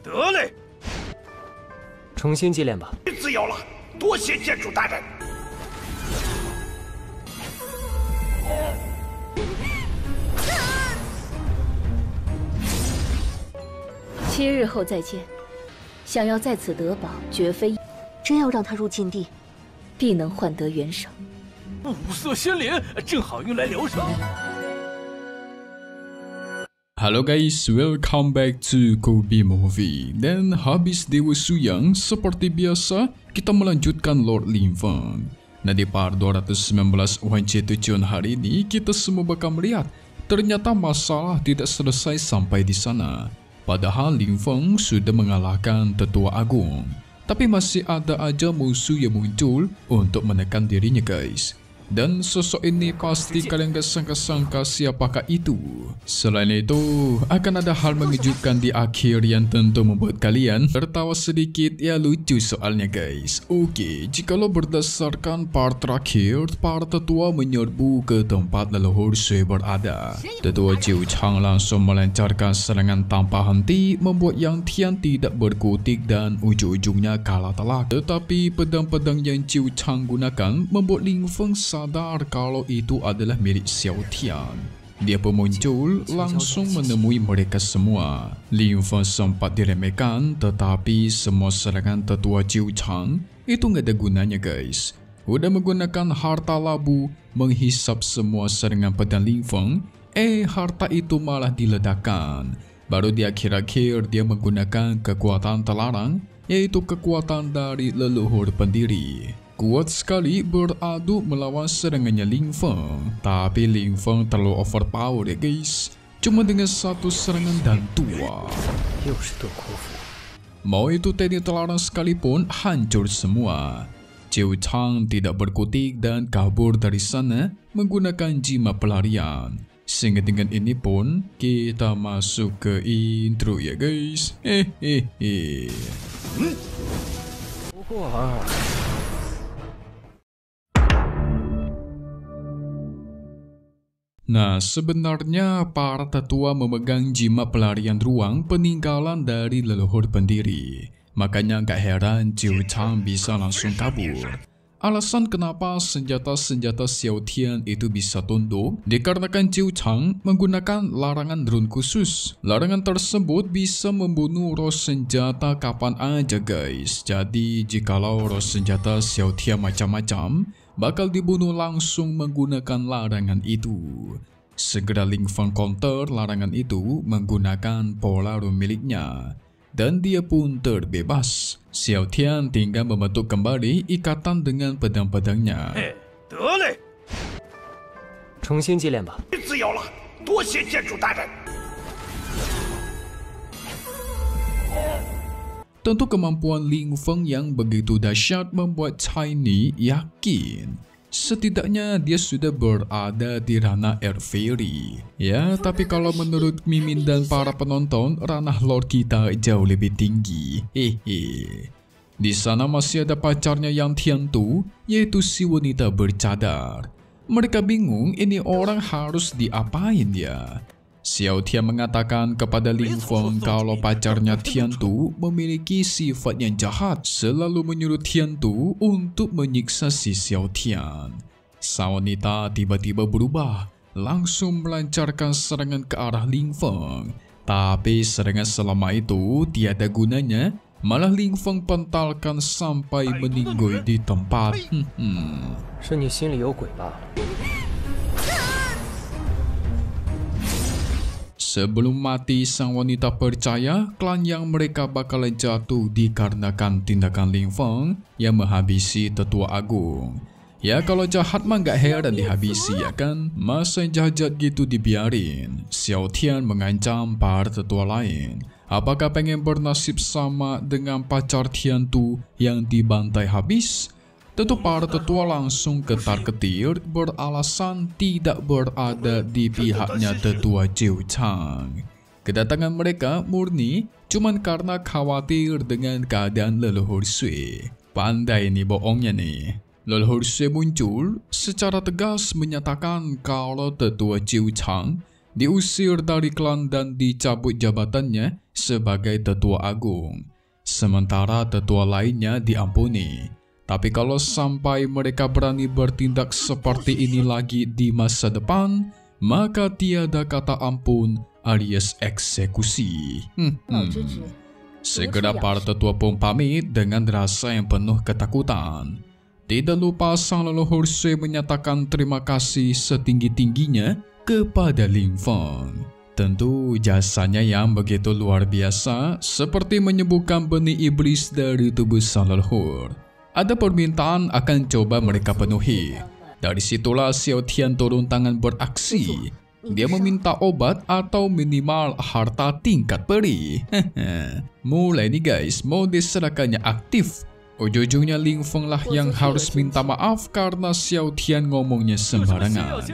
得嘞，重新祭炼吧。自由了，多谢建主大人。7日后再见。想要在此得宝，绝非真要让他入禁地，必能换得元首。五色仙莲正好用来疗伤。Halo guys, welcome back to Kobe Movie. Dan habis Dewa Suyang, seperti biasa, kita melanjutkan Lord Linfeng. Nah di part 219 UHC tujuan hari ini, kita semua bakal melihat ternyata masalah tidak selesai sampai di sana. Padahal Linfeng sudah mengalahkan Tetua Agung, tapi masih ada aja musuh yang muncul untuk menekan dirinya guys. Dan sosok ini pasti kalian gak sangka-sangka siapakah itu. Selain itu, akan ada hal mengejutkan di akhir yang tentu membuat kalian tertawa sedikit, ya lucu soalnya guys. Oke, jikalau berdasarkan part terakhir, para tetua menyerbu ke tempat leluhur Sui berada. Tetua Jiu Chang langsung melancarkan serangan tanpa henti, membuat Yang Tian tidak berkutik dan ujung-ujungnya kalah telak. Tetapi pedang-pedang yang Jiu Chang gunakan membuat Linfeng sadar kalau itu adalah milik Xiao Tian. Dia pun muncul langsung menemui mereka semua. Linfeng sempat diremehkan, tetapi semua serangan tetua Jiu Chang itu nggak ada gunanya guys. Udah menggunakan harta labu menghisap semua serangan pedang Linfeng, harta itu malah diledakkan. Baru di akhir-akhir dia menggunakan kekuatan terlarang, yaitu kekuatan dari leluhur pendiri. Kuat sekali beradu melawan serangannya Linfeng, tapi Linfeng terlalu overpower ya guys. Cuma dengan satu serangan dan tua. Mau itu teknik terlarang sekalipun hancur semua. Jiu Chang tidak berkutik dan kabur dari sana menggunakan jimat pelarian. Sehingga dengan ini pun kita masuk ke intro ya guys. Nah, sebenarnya para tetua memegang jimat pelarian ruang peninggalan dari leluhur pendiri. Makanya gak heran Jiu Chang bisa langsung kabur. Alasan kenapa senjata-senjata Xiao Tian itu bisa tunduk dikarenakan Jiu Chang menggunakan larangan rune khusus. Larangan tersebut bisa membunuh roh senjata kapan aja guys. Jadi jikalau roh senjata Xiao Tian macam-macam, bakal dibunuh langsung menggunakan larangan itu. Segera Linfeng counter larangan itu menggunakan pola rune miliknya, dan dia pun terbebas. Xiao Tian tinggal membentuk kembali ikatan dengan pedang-pedangnya. 得嘞，重新祭炼吧。自由了，多谢建主大人。 Tentu kemampuan Linfeng yang begitu dahsyat membuat Chinese yakin setidaknya dia sudah berada di ranah Air Fairy. Ya, tapi kalau menurut Mimin dan para penonton, ranah Lord kita jauh lebih tinggi. Di sana masih ada pacarnya Yang Tian Tu, yaitu si wanita bercadar. Mereka bingung ini orang harus diapain ya. Xiao Tian mengatakan kepada Linfeng kalau pacarnya Tian Tu memiliki sifat yang jahat, selalu menyuruh Tian Tu untuk menyiksa si Xiao Tian. Sang wanita tiba-tiba berubah, langsung melancarkan serangan ke arah Linfeng. Tapi serangan selama itu tiada gunanya, malah Linfeng pentalkan sampai meninggoy di tempat. 是你心里有鬼吧？ Sebelum mati, sang wanita percaya klan yang mereka bakalan jatuh dikarenakan tindakan Linfeng yang menghabisi Tetua Agung. Ya kalau jahat mah gak heran dihabisi ya kan, masa yang jahat gitu dibiarin. Xiao Tian mengancam para tetua lain. Apakah pengen bernasib sama dengan pacar Tian Tu yang dibantai habis? Tentu para tetua langsung ketar-ketir beralasan tidak berada di pihaknya tetua Jiu Chang. Kedatangan mereka murni cuman karena khawatir dengan keadaan leluhur Sui. Pandai nih bohongnya nih. Leluhur Sui muncul secara tegas menyatakan kalau tetua Jiu Chang diusir dari klan dan dicabut jabatannya sebagai tetua agung. Sementara tetua lainnya diampuni. Tapi kalau sampai mereka berani bertindak seperti ini lagi di masa depan, maka tiada kata ampun alias eksekusi. Segera para tetua pun pamit dengan rasa yang penuh ketakutan. Tidak lupa sang leluhur Sui menyatakan terima kasih setinggi-tingginya kepada Ling Feng. Tentu jasanya yang begitu luar biasa, seperti menyembuhkan benih iblis dari tubuh sang leluhur. Ada permintaan akan coba mereka penuhi. Dari situlah Xiao Tian turun tangan beraksi. Dia meminta obat atau minimal harta tingkat peri. Mulai nih guys, mode serangannya aktif. Ujung-ujungnya Ling Feng lah yang harus minta maaf karena Xiao Tian ngomongnya sembarangan.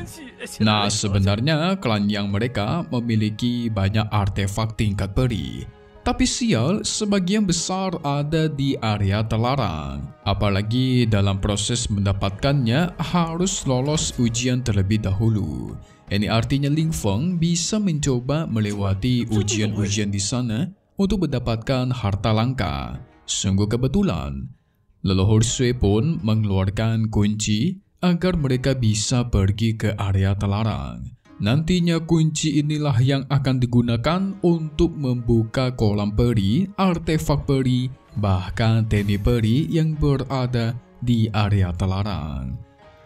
Nah, sebenarnya klan yang mereka memiliki banyak artefak tingkat peri. Tapi sial, sebagian besar ada di area terlarang. Apalagi dalam proses mendapatkannya harus lolos ujian terlebih dahulu. Ini artinya Ling Feng bisa mencoba melewati ujian-ujian di sana untuk mendapatkan harta langka. Sungguh kebetulan. Leluhur Sui pun mengeluarkan kunci agar mereka bisa pergi ke area terlarang. Nantinya kunci inilah yang akan digunakan untuk membuka kolam peri, artefak peri, bahkan teknik peri yang berada di area terlarang.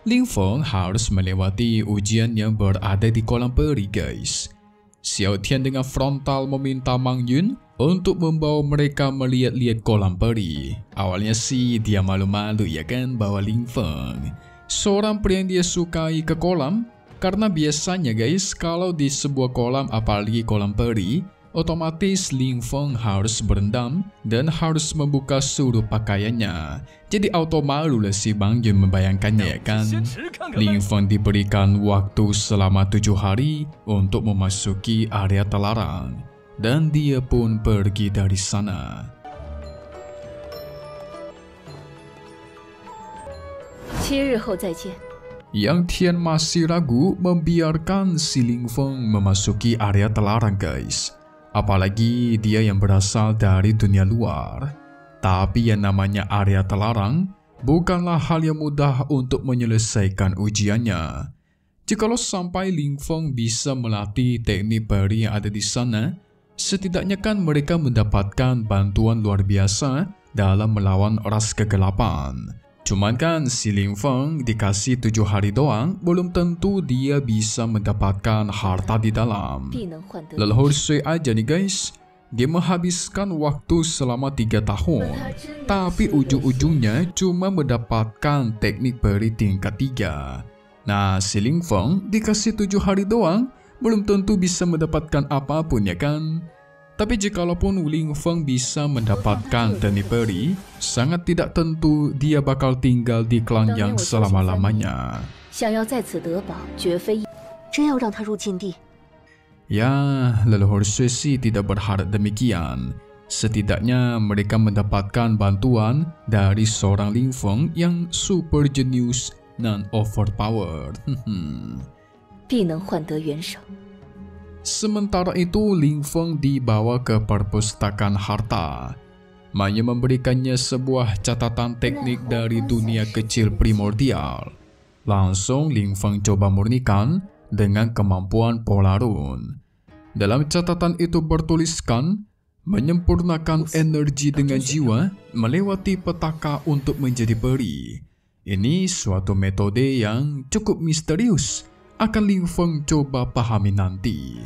Ling Feng harus melewati ujian yang berada di kolam peri guys. Xiao Tian dengan frontal meminta Mang Yun untuk membawa mereka melihat-lihat kolam peri. Awalnya sih dia malu-malu ya kan bawa Ling Feng, seorang pria yang dia sukai ke kolam. Karena biasanya guys, kalau di sebuah kolam, apalagi kolam peri, otomatis Ling Feng harus berendam dan harus membuka seluruh pakaiannya. Jadi auto malu lah si Bang Yun membayangkannya ya kan. Ling Feng diberikan waktu selama 7 hari untuk memasuki area terlarang. Dan dia pun pergi dari sana. Yang Tian masih ragu membiarkan si Ling Feng memasuki area terlarang guys. Apalagi dia yang berasal dari dunia luar. Tapi yang namanya area terlarang bukanlah hal yang mudah untuk menyelesaikan ujiannya. Jikalau sampai Ling Feng bisa melatih teknik peri yang ada di sana, setidaknya kan mereka mendapatkan bantuan luar biasa dalam melawan ras kegelapan. Cuman kan si Ling Feng dikasih 7 hari doang, belum tentu dia bisa mendapatkan harta di dalam. Leluhur Sui aja nih guys, dia menghabiskan waktu selama 3 tahun, tapi ujung-ujungnya cuma mendapatkan teknik peri tingkat 3. Nah, si Ling Feng dikasih 7 hari doang, belum tentu bisa mendapatkan apapun ya kan. Tapi jikalaupun Ling Feng bisa mendapatkan teknik peri, sangat tidak tentu dia bakal tinggal di klan yang selama-lamanya. Ya, leluhur Sui tidak berharap demikian. Setidaknya mereka mendapatkan bantuan dari seorang Ling Feng yang super jenius dan overpowered. Sementara itu, Ling Feng dibawa ke perpustakaan harta. Maya memberikannya sebuah catatan teknik dari dunia kecil primordial. Langsung Ling Feng coba murnikan dengan kemampuan pola rune. Dalam catatan itu bertuliskan, menyempurnakan energi dengan jiwa melewati petaka untuk menjadi peri. Ini suatu metode yang cukup misterius. Akan Ling Feng coba pahami nanti.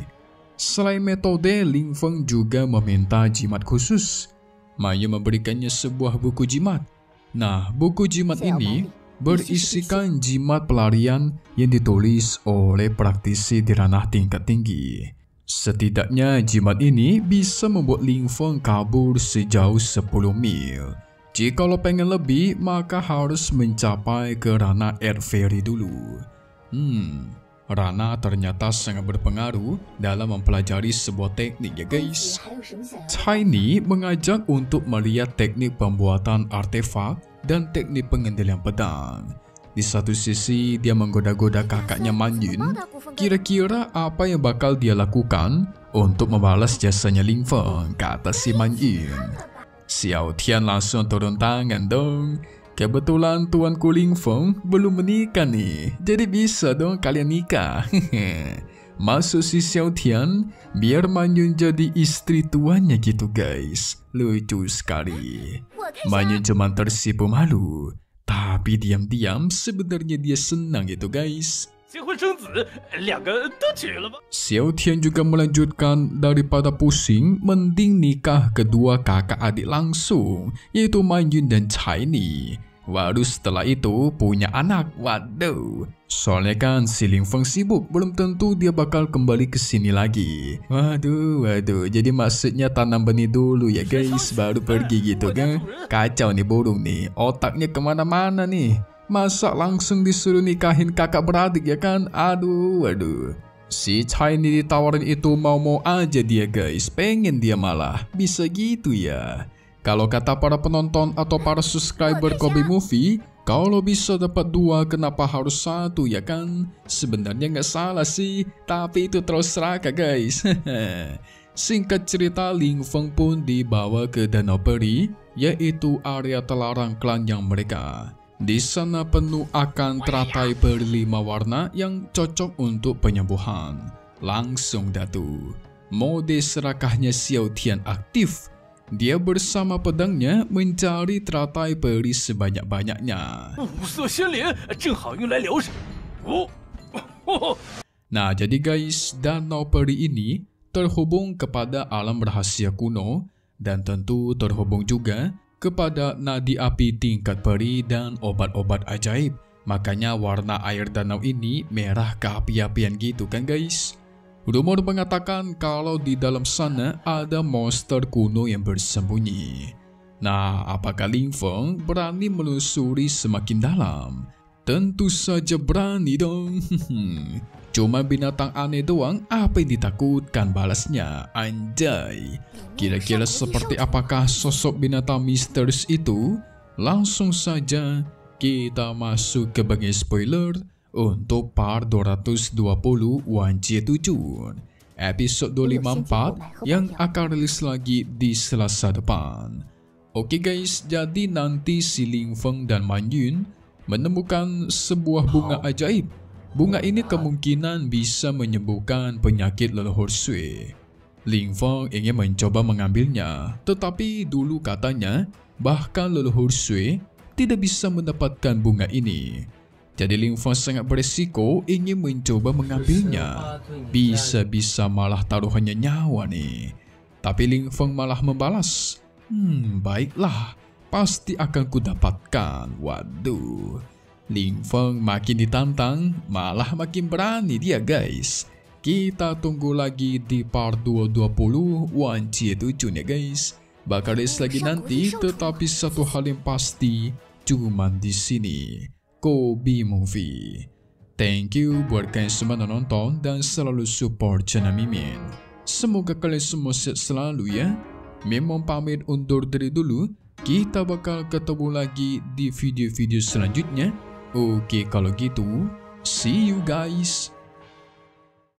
Selain metode, Ling Feng juga meminta jimat khusus. Maya memberikannya sebuah buku jimat. Nah, buku jimat ini berisikan jimat pelarian yang ditulis oleh praktisi di ranah tingkat tinggi. Setidaknya jimat ini bisa membuat Ling Feng kabur sejauh 10 mil. Jikalau pengen lebih, maka harus mencapai ke ranah Air Fairy dulu. Rana ternyata sangat berpengaruh dalam mempelajari sebuah teknik ya guys. Tiny mengajak untuk melihat teknik pembuatan artefak dan teknik pengendalian pedang. Di satu sisi dia menggoda-goda kakaknya Man Yun. Kira-kira apa yang bakal dia lakukan untuk membalas jasanya Ling Feng, kata si Man Yun. Xiao Tian langsung turun tangan dong. Kebetulan tuanku Ling Feng belum menikah nih, jadi bisa dong kalian nikah. Masuk si Xiao Tian biar Man Yun jadi istri tuannya gitu guys. Lucu sekali. Man Yun cuma tersipu malu, tapi diam-diam sebenarnya dia senang gitu guys. Xiao Tian juga melanjutkan, daripada pusing, mending nikah kedua kakak adik langsung, yaitu Man Yun dan Chaini. Baru setelah itu punya anak. Waduh, soalnya kan si Ling Feng sibuk, belum tentu dia bakal kembali ke sini lagi. Waduh, jadi maksudnya tanam benih dulu ya guys, baru pergi gitu kan? Kacau nih burung nih, otaknya kemana-mana nih. Masa langsung disuruh nikahin kakak beradik ya kan? Aduh. Si Chaini ditawarin itu mau-mau aja dia guys, pengen dia malah. Bisa gitu ya. Kalau kata para penonton atau para subscriber Kobe Movie, kalau bisa dapat 2 kenapa harus 1 ya kan? Sebenarnya nggak salah sih, tapi itu terus seraka guys. Singkat cerita, Ling Feng pun dibawa ke Danau Peri, yaitu area terlarang klan yang mereka. Di sana penuh akan teratai peri 5 warna yang cocok untuk penyembuhan. Langsung datu. Mode serakahnya Xiao Tian aktif. Dia bersama pedangnya mencari teratai peri sebanyak-banyaknya. Nah, jadi guys, Danau Peri ini terhubung kepada alam rahasia kuno dan tentu terhubung juga kepada nadi api tingkat peri dan obat-obat ajaib. Makanya warna air danau ini merah keapi-apian gitu kan guys. Rumor mengatakan kalau di dalam sana ada monster kuno yang bersembunyi. Nah, apakah Ling Feng berani melusuri semakin dalam? Tentu saja berani dong. Cuma binatang aneh doang, apa yang ditakutkan balasnya? Anjay. Kira-kira seperti apakah sosok binatang misterius itu? Langsung saja kita masuk ke bagian spoiler untuk part 220 Wan Jie Tujun, episode 254 yang akan rilis lagi di Selasa depan. Oke guys, jadi nanti si Ling Feng dan Man Yun menemukan sebuah bunga ajaib. Bunga ini kemungkinan bisa menyembuhkan penyakit leluhur Sui. Ling Feng ingin mencoba mengambilnya, tetapi dulu katanya bahkan leluhur Sui tidak bisa mendapatkan bunga ini. Jadi Ling Feng sangat berisiko ingin mencoba mengambilnya. Bisa-bisa malah taruhannya nyawa nih. Tapi Ling Feng malah membalas, baiklah, pasti akan kudapatkan. Waduh, Ling Feng makin ditantang, malah makin berani dia guys. Kita tunggu lagi di part 220 Wan Jie Tujun ya guys. Bakal rilis lagi nanti, tetapi satu hal yang pasti, cuman di sini Kobe Movie. Thank you buat kalian semua yang nonton dan selalu support channel Mimin. Semoga kalian semua sehat selalu ya. Memang pamit undur diri dulu. Kita bakal ketemu lagi di video-video selanjutnya. Oke, kalau gitu, see you guys.